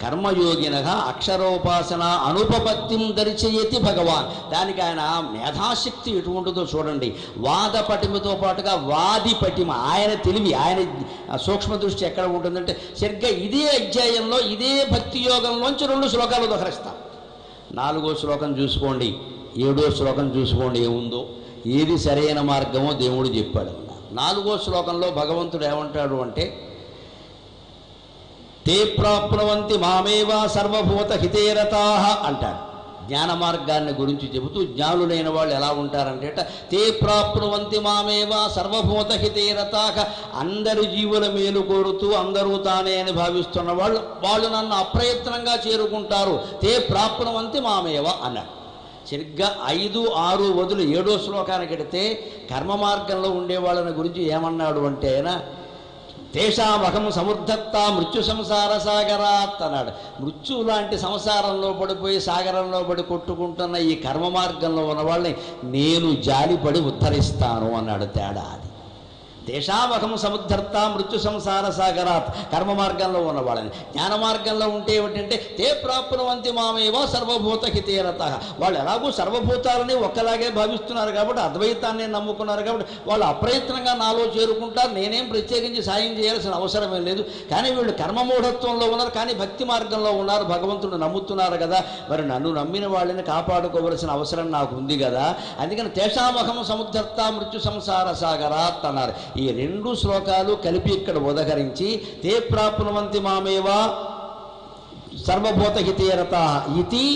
కర్మయోగిన అక్షరోపాసన అనుపపత్తిం దర్శయతి భగవాన్. దానికి ఆయన మేధాశక్తి ఎటువంటిదో చూడండి. వాద పటిమతో పాటుగా వాది పటిమ, ఆయన తెలివి, ఆయన సూక్ష్మ దృష్టి ఎక్కడ ఉంటుందంటే సరిగ్గా ఇదే అధ్యాయంలో ఇదే భక్తి యోగంలోంచి 2 శ్లోకాలు దొహరిస్తాం. 4వ శ్లోకం చూసుకోండి, 7వ శ్లోకం చూసుకోండి, ఏముందో ఏది సరైన మార్గమో దేవుడు చెప్పాడు. 4వ శ్లోకంలో భగవంతుడు ఏమంటాడు అంటే తే ప్రాప్నువంతి మామేవా సర్వభూత హితేరతాః అంటాడు. జ్ఞాన మార్గాన్ని గురించి చెబుతూ జ్ఞానులైన వాళ్ళు ఎలా ఉంటారంటే తే ప్రాప్నువంతి మామేవా సర్వభూత హితేరతాః, అందరి జీవుల మేలు కోరుతూ అందరూ తానే అని భావిస్తున్న వాళ్ళు నన్ను అప్రయత్నంగా చేరుకుంటారు. తే ప్రాప్నువంతి మామేవా అన్నాడు. సరిగ్గా 5, 6 వదులు 7వ శ్లోకానికి ఎడితే కర్మ మార్గంలో ఉండే వాళ్ళని గురించి ఏమన్నాడు అంటే ఆయన తేషామహం సముద్ధత్త మృత్యు సంసార సాగరాత్ అన్నాడు. మృత్యు లాంటి సంసారంలో పడిపోయి సాగరంలో పడి కొట్టుకుంటున్న ఈ కర్మ మార్గంలో ఉన్న వాళ్ళని నేను జాలిపడి ఉద్ధరిస్తాను అన్నాడు. తేడా అది. తేషామహం సముద్ధర్త మృత్యు సంసార సాగరాత్, కర్మ మార్గంలో ఉన్న వాళ్ళని. జ్ఞాన మార్గంలో ఉంటే ఏమిటంటే తే ప్రాప్నువంతి మామేవా సర్వభూత హితేరతః, వాళ్ళు ఎలాగూ సర్వభూతాలని ఒక్కలాగే భావిస్తున్నారు కాబట్టి, అద్వైతాన్ని నమ్ముకున్నారు కాబట్టి వాళ్ళు అప్రయత్నంగా నాలో చేరుకుంటారు. నేనేం ప్రత్యేకించి సాయం చేయాల్సిన అవసరమే లేదు. కానీ వీళ్ళు కర్మమూఢత్వంలో ఉన్నారు, కానీ భక్తి మార్గంలో ఉన్నారు, భగవంతుడు నమ్ముతున్నారు కదా, మరి నన్ను నమ్మిన వాళ్ళని కాపాడుకోవలసిన అవసరం నాకు ఉంది కదా. అందుకని తేషామహం సముద్ధర్త మృత్యు సంసార సాగరాత్ అన్నారు. ఈ 2 శ్లోకాలు కలిపి ఇక్కడ ఉదహరించి తే ప్రాప్నువంతి మామేవా సర్వభూత హితేరతాః ఇది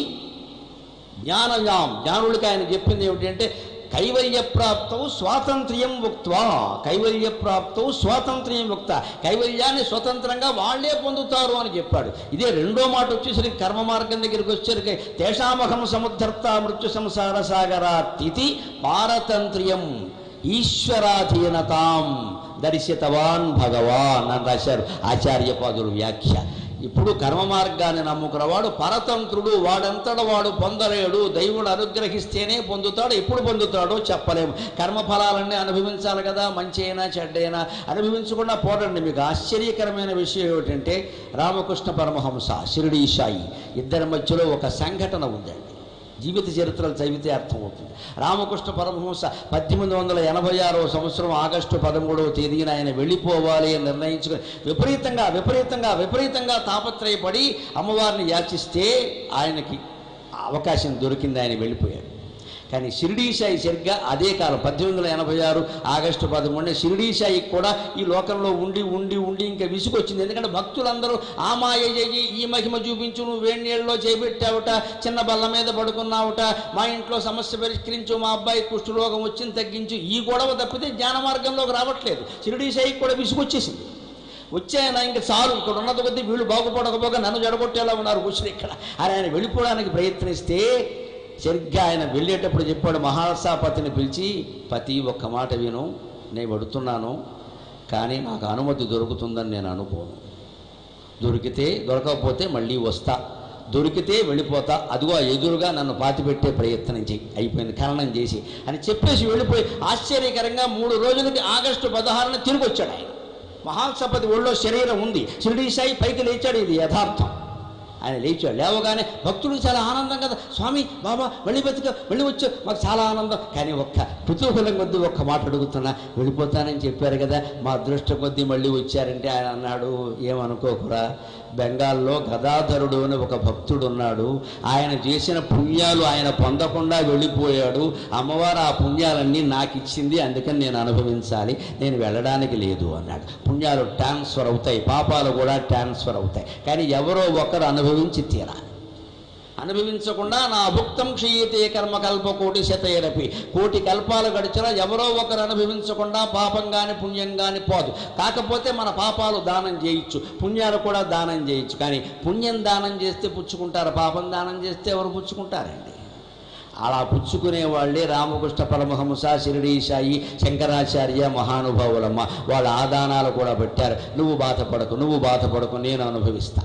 జ్ఞానయాం. జ్ఞానులకి ఆయన చెప్పింది ఏమిటంటే కైవల్యప్రాప్తౌ స్వాతంత్ర్యం ఉక్త్వా, కైవల్యప్రాప్తౌ స్వాతంత్ర్యం ఉక్త, కైవల్యాన్ని స్వతంత్రంగా వాళ్లే పొందుతారు అని చెప్పాడు. ఇదే 2వ మాట వచ్చేసరికి కర్మ మార్గం దగ్గరికి వచ్చేసరికి తేషామహం సముద్ధర్త మృత్యు సంసార సాగరాత్ ఇది పారతంత్ర్యం ఈశ్వరాధీనతాం దర్శితవాన్ భగవాన్ అని రాశారు ఆచార్యపాదులు వ్యాఖ్య. ఇప్పుడు కర్మ మార్గాన్ని నమ్ముకున్నవాడు పరతంత్రుడు, వాడంతట వాడు పొందలేడు, దైవుడు అనుగ్రహిస్తేనే పొందుతాడు. ఎప్పుడు పొందుతాడో చెప్పలేము. కర్మఫలాలన్నీ అనుభవించాలి కదా, మంచి అయినా చెడ్డైనా అనుభవించకుండా పోరండి. మీకు ఆశ్చర్యకరమైన విషయం ఏమిటంటే రామకృష్ణ పరమహంస, షిరిడీ సాయి ఇద్దరి మధ్యలో ఒక సంఘటన ఉందండి. జీవిత చరిత్రలు చదివితే అర్థమవుతుంది. రామకృష్ణ పరమహంస 1886వ సంవత్సరం ఆగస్టు 13వ తేదీన ఆయన వెళ్ళిపోవాలి అని నిర్ణయించుకుని విపరీతంగా తాపత్రయపడి అమ్మవారిని యాచిస్తే ఆయనకి అవకాశం దొరికింది, ఆయన వెళ్ళిపోయాడు. కానీ షిరిడీ సాయి సరిగ్గా అదే కాలం 1886 ఆగస్టు 13 షిరిడీ సాయికి కూడా ఈ లోకంలో ఉండి ఉండి ఉండి ఇంకా విసుగొచ్చింది. ఎందుకంటే భక్తులందరూ ఆ మాయ చేయి, ఈ మహిమ చూపించు, నువ్వు వేడి నీళ్ళలో చేపెట్టావుట, చిన్న బల్ల మీద పడుకున్నావుట, మా ఇంట్లో సమస్య పరిష్కరించు, మా అబ్బాయి కుష్ఠరోగం వచ్చింది తగ్గించు, ఈ గొడవ తప్పితే జ్ఞాన మార్గంలోకి రావట్లేదు. షిరిడీ సాయికి కూడా విసుగొచ్చేసింది. వచ్చాయన ఇంకా చాలు, ఇక్కడ ఉన్నది కొద్దీ వీళ్ళు బాగుపడకపోగా నన్ను జడగొట్టేలా ఉన్నారు కూర్చుని ఇక్కడ అని ఆయన వెళ్ళిపోవడానికి ప్రయత్నిస్తే సరిగ్గా ఆయన వెళ్ళేటప్పుడు చెప్పాడు మహాసాపతిని పిలిచి, పతి ఒక్క మాట విను, నేను పడుతున్నాను కానీ నాకు అనుమతి దొరుకుతుందని నేను అనుకోను. దొరకకపోతే మళ్ళీ వస్తా, దొరికితే వెళ్ళిపోతా, అదిగో ఎదురుగా నన్ను పాతిపెట్టే ప్రయత్నం చేయి, అయిపోయింది ఖననం చేసి అని చెప్పేసి వెళ్ళిపోయి ఆశ్చర్యకరంగా 3 రోజులకి ఆగస్టు 16న తిరిగి వచ్చాడు ఆయన. మహాసపతి ఒళ్ళో శరీరం ఉంది, షిరిడీ సాయి పైకి లేచాడు, ఇది యథార్థం. ఆయన లేచాడు. లేవగానే భక్తులు చాలా ఆనందం కదా, స్వామి బాబా వెళ్ళి వచ్చావు, మాకు చాలా ఆనందం. కానీ ఒక్క కుతూహలం కొద్దీ ఒక్క మాట అడుగుతున్నా, వెళ్ళిపోతానని చెప్పారు కదా, మా అదృష్టం కొద్దీ మళ్ళీ వచ్చారంటే ఆయన అన్నాడు, ఏమనుకోకురా, బెంగాల్లో గదాధరుడు అని ఒక భక్తుడు ఉన్నాడు, ఆయన చేసిన పుణ్యాలు ఆయన పొందకుండా వెళ్ళిపోయాడు, అమ్మవారు ఆ పుణ్యాలన్నీ నాకు ఇచ్చింది, అందుకని నేను అనుభవించాలి, నేను వెళ్ళడానికి లేదు అన్నాడు. పుణ్యాలు ట్రాన్స్ఫర్ అవుతాయి, పాపాలు కూడా ట్రాన్స్ఫర్ అవుతాయి, కానీ ఎవరో ఒకరు అనుభవించి తీరాలి. అనుభవించకుండా నా భుక్తం క్షీయతే కర్మకల్ప కోటి శతైరపి, కోటి కల్పాలు గడిచినా ఎవరో ఒకరు అనుభవించకుండా పాపం కానీ పుణ్యం కానీ పోదు. కాకపోతే మన పాపాలు దానం చేయొచ్చు, పుణ్యాలు కూడా దానం చేయొచ్చు. కానీ పుణ్యం దానం చేస్తే పుచ్చుకుంటారు, పాపం దానం చేస్తే ఎవరు పుచ్చుకుంటారండి? అలా పుచ్చుకునే వాళ్ళే రామకృష్ణ పరమహంస, షిరిడీ సాయి, శంకరాచార్య మహానుభావులమ్మ. వాళ్ళ ఆదానాలు కూడా పెట్టారు. నువ్వు బాధపడకు, నేను అనుభవిస్తా.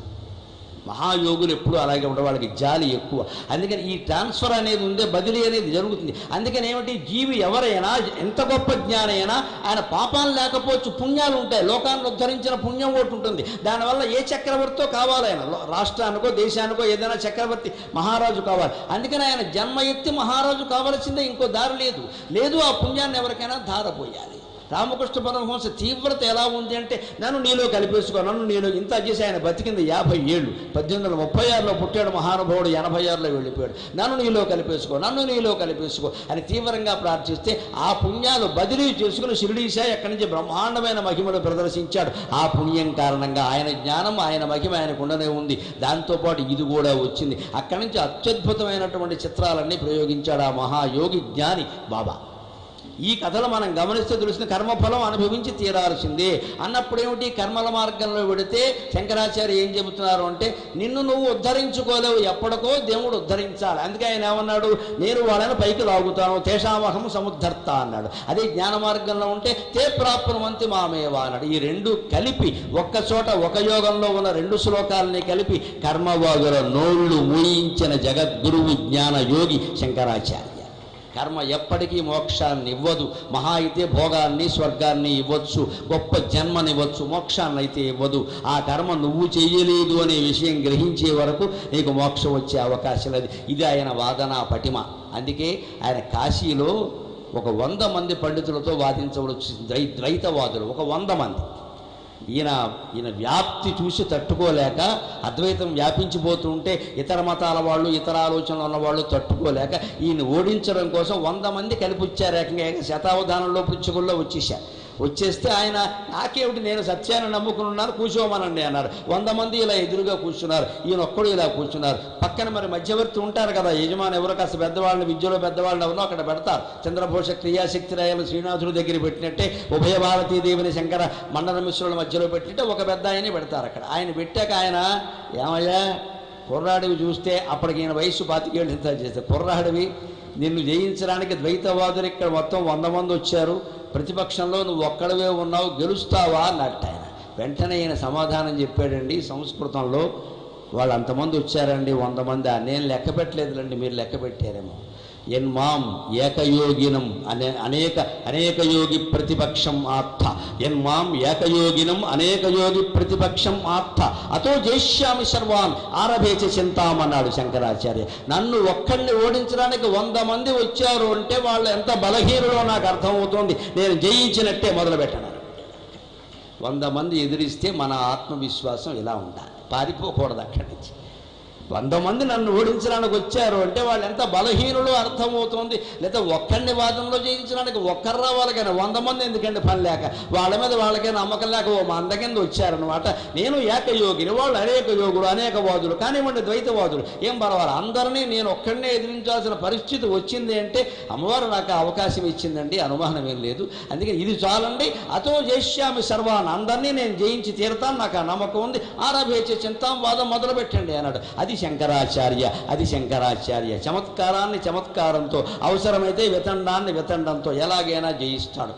మహాయోగులు ఎప్పుడూ అలాగే ఉండవు, వాళ్ళకి జాలి ఎక్కువ. అందుకని ఈ ట్రాన్స్ఫర్ అనేది ఉందే, బదిలీ అనేది జరుగుతుంది. అందుకని ఏమిటి, జీవి ఎవరైనా ఎంత గొప్ప జ్ఞానైనా ఆయన పాపాలు లేకపోవచ్చు, పుణ్యాలు ఉంటాయి. లోకాన్ని ఉద్ధరించిన పుణ్యం ఒకటి ఉంటుంది. దానివల్ల ఏ చక్రవర్తితో కావాలి, ఆయన రాష్ట్రానికో దేశానికో ఏదైనా చక్రవర్తి మహారాజు కావాలి. అందుకని ఆయన జన్మ ఎత్తి మహారాజు కావాల్సిందే, ఇంకో దారి లేదు. ఆ పుణ్యాన్ని ఎవరికైనా ధారపోయాలి. రామకృష్ణ పరమహంస తీవ్రత ఎలా ఉంది అంటే, నన్ను నీలో కలిపేసుకో, నన్ను నీలో ఇంత చేసి ఆయన బతికింది 50 ఏళ్ళు. 1836లో పుట్టాడు మహానుభావుడు, 86లో వెళ్ళిపోయాడు. నన్ను నీలో కలిపేసుకో అని తీవ్రంగా ప్రార్థిస్తే ఆ పుణ్యాలు బదిలీ చేసుకుని షిరిడీ సాయి అక్కడి నుంచి బ్రహ్మాండమైన మహిమను ప్రదర్శించాడు. ఆ పుణ్యం కారణంగా ఆయన జ్ఞానం, ఆయన మహిమ ఆయనకు ఉండనే ఉంది. దాంతోపాటు ఇది కూడా వచ్చింది. అక్కడి నుంచి అత్యద్భుతమైనటువంటి చిత్రాలన్నీ ప్రయోగించాడు ఆ మహాయోగి జ్ఞాని బాబా. ఈ కథలు మనం గమనిస్తే తెలుస్తుంది, కర్మఫలం అనుభవించి తీరాల్సిందే అన్నప్పుడు ఏమిటి, కర్మల మార్గంలో పెడితే శంకరాచార్య ఏం చెబుతున్నారు అంటే, నిన్ను నువ్వు ఉద్ధరించుకోలేవు, ఎప్పటికో దేవుడు ఉద్ధరించాలి. అందుకే ఆయన ఏమన్నాడు, నేను వాళ్ళని పైకి లాగుతాను, తేషామహం సముద్ధర్త అన్నాడు. అదే జ్ఞాన మార్గంలో ఉంటే తే ప్రాప్నువంతి మామేవా అన్నాడు. ఈ రెండు కలిపి ఒక్కచోట ఒక యోగంలో ఉన్న 2 శ్లోకాలని కలిపి కర్మవాదుల నోళ్ళు మూయించిన జగద్గురువు జ్ఞాన యోగి శంకరాచార్య. కర్మ ఎప్పటికీ మోక్షాన్ని ఇవ్వదు. మహా అయితే భోగాన్ని స్వర్గాన్ని ఇవ్వచ్చు, గొప్ప జన్మనివ్వచ్చు, మోక్షాన్ని అయితే ఇవ్వదు. ఆ కర్మ నువ్వు చేయలేదు అనే విషయం గ్రహించే వరకు నీకు మోక్షం వచ్చే అవకాశం లేదు. ఇది ఆయన వాదన పటిమ. అందుకే ఆయన కాశీలో ఒక 100 మంది పండితులతో వాదించవలసి, ద్వైతవాదులు ఒక 100 మంది. ఈయన వ్యాప్తి చూసి తట్టుకోలేక, అద్వైతం వ్యాపించిపోతుంటే ఇతర మతాల వాళ్ళు, ఇతర ఆలోచనలు ఉన్నవాళ్ళు తట్టుకోలేక ఈయన ఓడించడం కోసం 100 మంది కలిపొచ్చారు. ఏకంగా శతావధానంలో పుచ్చుకుల్లో వచ్చేస్తే ఆయన, నాకేమిటి, నేను సత్యాన్ని నమ్ముకుని ఉన్నాను, కూర్చోమనండి అన్నారు. 100 మంది ఇలా ఎదురుగా కూర్చున్నారు, ఈయన ఒక్కడు ఇలా కూర్చున్నారు. పక్కన మరి మధ్యవర్తి ఉంటారు కదా, యజమాని ఎవరో కాస్త పెద్దవాళ్ళని, విద్యలో పెద్దవాళ్ళని ఎవరో అక్కడ పెడతారు. చంద్రభూష క్రియాశక్తి రాయలు శ్రీనాథుడి దగ్గర పెట్టినట్టే ఉభయ భారతీదేవిని శంకర మండల మిశ్రుల మధ్యలో పెట్టినట్టే ఒక పెద్ద ఆయనే పెడతారు అక్కడ. ఆయన పెట్టాక ఆయన, ఏమయ్యా కుర్రాడివి చూస్తే, అప్పటికి ఈయన వయస్సు 25 ఏళ్ళు ఇంత చేస్తే, కుర్రాడివి, నిన్ను జయించడానికి ద్వైతవాదులు ఇక్కడ మొత్తం 100 మంది వచ్చారు, ప్రతిపక్షంలో నువ్వు ఒక్కడవే ఉన్నావు, గెలుస్తావా అన్నట్టు ఆయన. వెంటనే ఈయన సమాధానం చెప్పాడండి సంస్కృతంలో, వాళ్ళు అంతమంది వచ్చారండి 100 మంది, నేను లెక్క పెట్టలేదులండి, మీరు లెక్క పెట్టారేమో. ఎన్మాం ఏకయోగినం అనేక యోగి ప్రతిపక్షం ఆత్థ, ఎన్మాం ఏకయోగినం అనేక యోగి ప్రతిపక్షం ఆత్థ అతో జయిష్యామి సర్వాన్ ఆరభేచ చింతాం అన్నాడు శంకరాచార్య. నన్ను ఒక్కడిని ఓడించడానికి 100 మంది వచ్చారు అంటే వాళ్ళు ఎంత బలహీనులో నాకు అర్థమవుతోంది, నేను జయించినట్టే మొదలు పెట్టాను. 100 మంది ఎదిరిస్తే మన ఆత్మవిశ్వాసం ఇలా ఉండాలి, పారిపోకూడదు అక్కడి నుంచి. 100 మంది నన్ను ఓడించడానికి వచ్చారు అంటే వాళ్ళు ఎంత బలహీనులో అర్థమవుతుంది. లేదా ఒక్కడిని వాదంలో జయించడానికి ఒక్కరు రావాలి కానీ 100 మంది ఎందుకండి పని లేక, వాళ్ళ మీద వాళ్ళకే నమ్మకం లేక ఓ మంద కింద వచ్చారనమాట. నేను ఏకయోగిని, వాళ్ళు అనేక యోగులు, అనేక వాదులు కానివ్వండి, ద్వైతవాదులు, ఏం పర్వాలేదు, అందరినీ నేను ఒక్కడినే ఎదిరించాల్సిన పరిస్థితి వచ్చింది అంటే అమ్మవారు నాకు అవకాశం ఇచ్చిందండి, అనుమానం ఏం లేదు. అందుకని ఇది చాలండి, అతో జయిష్యామి సర్వాన్, అందరినీ నేను జయించి తీరుతాను, నాకు ఆ నమ్మకం ఉంది, ఆరభేచ చింతాం వాదం మొదలు పెట్టండి అన్నాడు. అది శంకరాచార్య చమత్కారాన్ని చమత్కారంతో, అవసరమైతే వితండాన్ని వితండంతో ఎలాగైనా జయిస్తాడు.